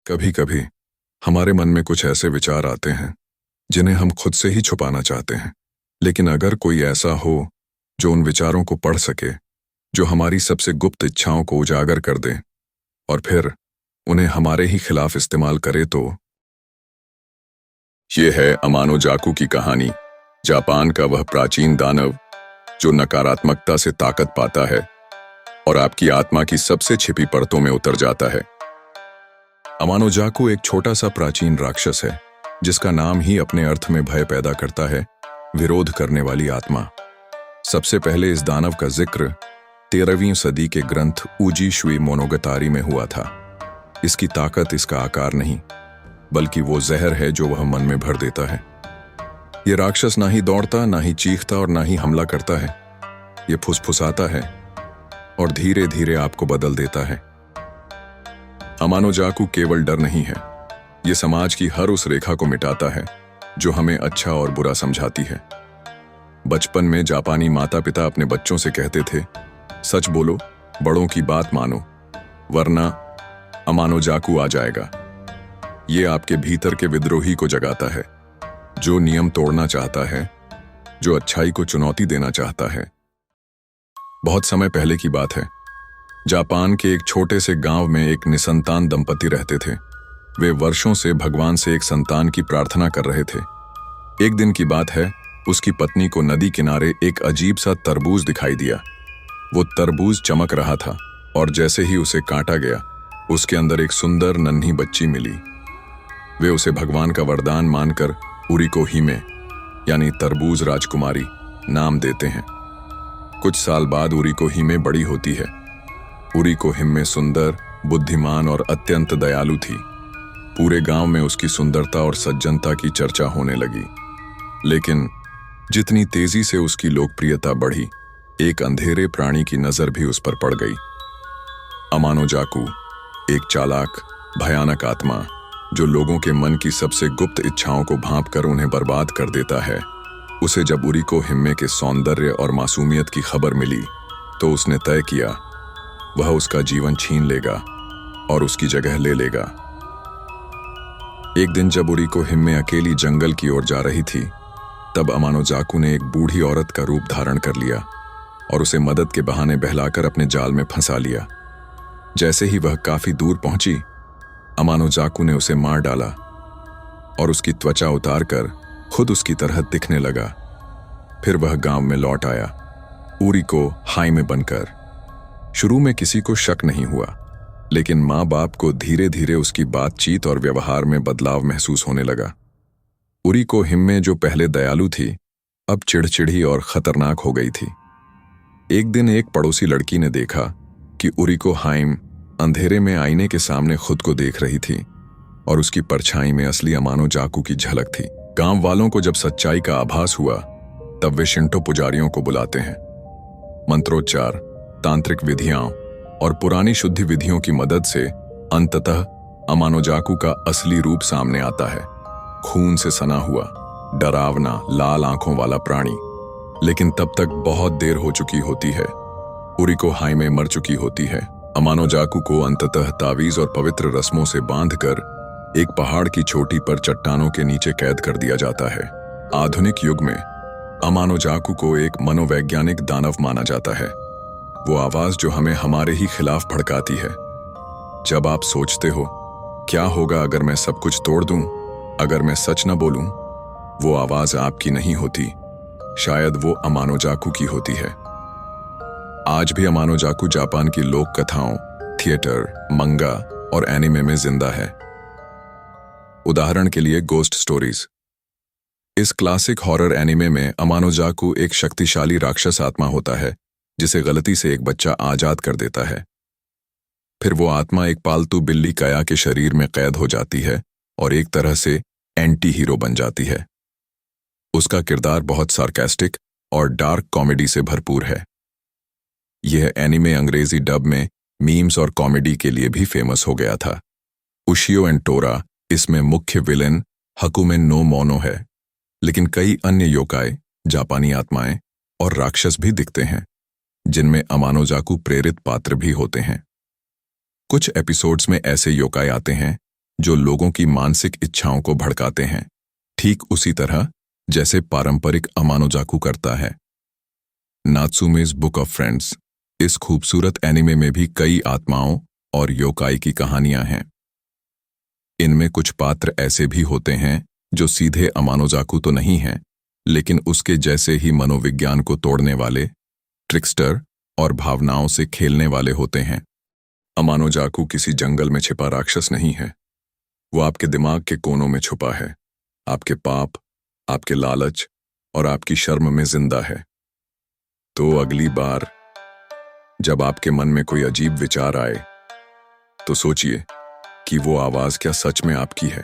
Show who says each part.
Speaker 1: कभी कभी हमारे मन में कुछ ऐसे विचार आते हैं जिन्हें हम खुद से ही छुपाना चाहते हैं। लेकिन अगर कोई ऐसा हो जो उन विचारों को पढ़ सके, जो हमारी सबसे गुप्त इच्छाओं को उजागर कर दे और फिर उन्हें हमारे ही खिलाफ इस्तेमाल करे, तो ये है अमानो जाकू की कहानी। जापान का वह प्राचीन दानव जो नकारात्मकता से ताकत पाता है और आपकी आत्मा की सबसे छिपी परतों में उतर जाता है। अमानो जाकू एक छोटा सा प्राचीन राक्षस है जिसका नाम ही अपने अर्थ में भय पैदा करता है, विरोध करने वाली आत्मा। सबसे पहले इस दानव का जिक्र 13वीं सदी के ग्रंथ उजी शुई मोनोगतारी में हुआ था। इसकी ताकत इसका आकार नहीं, बल्कि वो जहर है जो वह मन में भर देता है। ये राक्षस ना ही दौड़ता, ना ही चीखता और ना ही हमला करता है। ये फुसफुसाता है और धीरे धीरे आपको बदल देता है। अमानो जाकू केवल डर नहीं है, ये समाज की हर उस रेखा को मिटाता है जो हमें अच्छा और बुरा समझाती है। बचपन में जापानी माता पिता अपने बच्चों से कहते थे, सच बोलो, बड़ों की बात मानो, वरना अमानो जाकू आ जाएगा। ये आपके भीतर के विद्रोही को जगाता है, जो नियम तोड़ना चाहता है, जो अच्छाई को चुनौती देना चाहता है। बहुत समय पहले की बात है। जापान के एक छोटे से गांव में एक निसंतान दंपति रहते थे। वे वर्षों से भगवान से एक संतान की प्रार्थना कर रहे थे। एक दिन की बात है, उसकी पत्नी को नदी किनारे एक अजीब सा तरबूज दिखाई दिया। वो तरबूज चमक रहा था और जैसे ही उसे काटा गया, उसके अंदर एक सुंदर नन्ही बच्ची मिली। वे उसे भगवान का वरदान मानकर उरिको हिमे यानी तरबूज राजकुमारी नाम देते हैं। कुछ साल बाद उरिको हिमे बड़ी होती है। उरिको हिमे सुंदर, बुद्धिमान और अत्यंत दयालु थी। पूरे गांव में उसकी सुंदरता और सज्जनता की चर्चा होने लगी। लेकिन जितनी तेजी से उसकी लोकप्रियता बढ़ी, एक अंधेरे प्राणी की नजर भी उस पर पड़ गई। अमानो जाकू, एक चालाक, भयानक आत्मा जो लोगों के मन की सबसे गुप्त इच्छाओं को भांपकर उन्हें बर्बाद कर देता है। उसे जब उरिको हिमे के सौंदर्य और मासूमियत की खबर मिली, तो उसने तय किया वह उसका जीवन छीन लेगा और उसकी जगह ले लेगा। एक दिन जब उरिको हिमे अकेली जंगल की ओर जा रही थी, तब अमानो जाकू ने एक बूढ़ी औरत का रूप धारण कर लिया और उसे मदद के बहाने बहलाकर अपने जाल में फंसा लिया। जैसे ही वह काफी दूर पहुंची, अमानो जाकू ने उसे मार डाला और उसकी त्वचा उतारकर खुद उसकी तरह दिखने लगा। फिर वह गांव में लौट आया, उरिको हाइमे बनकर। शुरू में किसी को शक नहीं हुआ, लेकिन माँ बाप को धीरे धीरे उसकी बातचीत और व्यवहार में बदलाव महसूस होने लगा। उरिको हिमे जो पहले दयालु थी, अब चिड़चिड़ी और खतरनाक हो गई थी। एक दिन एक पड़ोसी लड़की ने देखा कि उरिको हाइम अंधेरे में आईने के सामने खुद को देख रही थी और उसकी परछाई में असली अमानो जाकू की झलक थी। गांव वालों को जब सच्चाई का आभास हुआ, तब वे शिंटो पुजारियों को बुलाते हैं। मंत्रोच्चार, तांत्रिक विधियां और पुरानी शुद्धि विधियों की मदद से अंततः अमानो जाकू का असली रूप सामने आता है। खून से सना हुआ, डरावना, लाल आंखों वाला प्राणी। लेकिन तब तक बहुत देर हो चुकी होती है। उरिको हाइमे मर चुकी होती है। अमानो जाकू को अंततः तावीज और पवित्र रस्मों से बांधकर एक पहाड़ की चोटी पर चट्टानों के नीचे कैद कर दिया जाता है। आधुनिक युग में अमानो जाकू को एक मनोवैज्ञानिक दानव माना जाता है। वो आवाज जो हमें हमारे ही खिलाफ भड़काती है। जब आप सोचते हो, क्या होगा अगर मैं सब कुछ तोड़ दूं, अगर मैं सच न बोलूं, वो आवाज आपकी नहीं होती, शायद वो अमानो जाकू की होती है। आज भी अमानो जाकू जापान की लोक कथाओं, थिएटर, मंगा और एनिमे में जिंदा है। उदाहरण के लिए गोस्ट स्टोरीज। इस क्लासिक हॉरर एनिमे में अमानो जाकू एक शक्तिशाली राक्षस आत्मा होता है जिसे गलती से एक बच्चा आजाद कर देता है। फिर वो आत्मा एक पालतू बिल्ली कया के शरीर में कैद हो जाती है और एक तरह से एंटी हीरो बन जाती है। उसका किरदार बहुत सार्कास्टिक और डार्क कॉमेडी से भरपूर है। यह एनिमे अंग्रेजी डब में मीम्स और कॉमेडी के लिए भी फेमस हो गया था। उशियो एंड टोरा इसमें मुख्य विलेन हकुमे नो मोनो है, लेकिन कई अन्य योकाई, जापानी आत्माएं और राक्षस भी दिखते हैं, जिनमें अमानो जाकू प्रेरित पात्र भी होते हैं। कुछ एपिसोड्स में ऐसे योकाई आते हैं जो लोगों की मानसिक इच्छाओं को भड़काते हैं, ठीक उसी तरह जैसे पारंपरिक अमानोजाकू करता है। नात्सुमे's बुक ऑफ फ्रेंड्स, इस खूबसूरत एनिमे में भी कई आत्माओं और योकाई की कहानियां हैं। इनमें कुछ पात्र ऐसे भी होते हैं जो सीधे अमानोजाकू तो नहीं हैं, लेकिन उसके जैसे ही मनोविज्ञान को तोड़ने वाले, ट्रिकस्टर और भावनाओं से खेलने वाले होते हैं। अमानोजाकू किसी जंगल में छिपा राक्षस नहीं है। वो आपके दिमाग के कोनों में छुपा है, आपके पाप, आपके लालच और आपकी शर्म में जिंदा है। तो अगली बार जब आपके मन में कोई अजीब विचार आए, तो सोचिए कि वो आवाज क्या सच में आपकी है।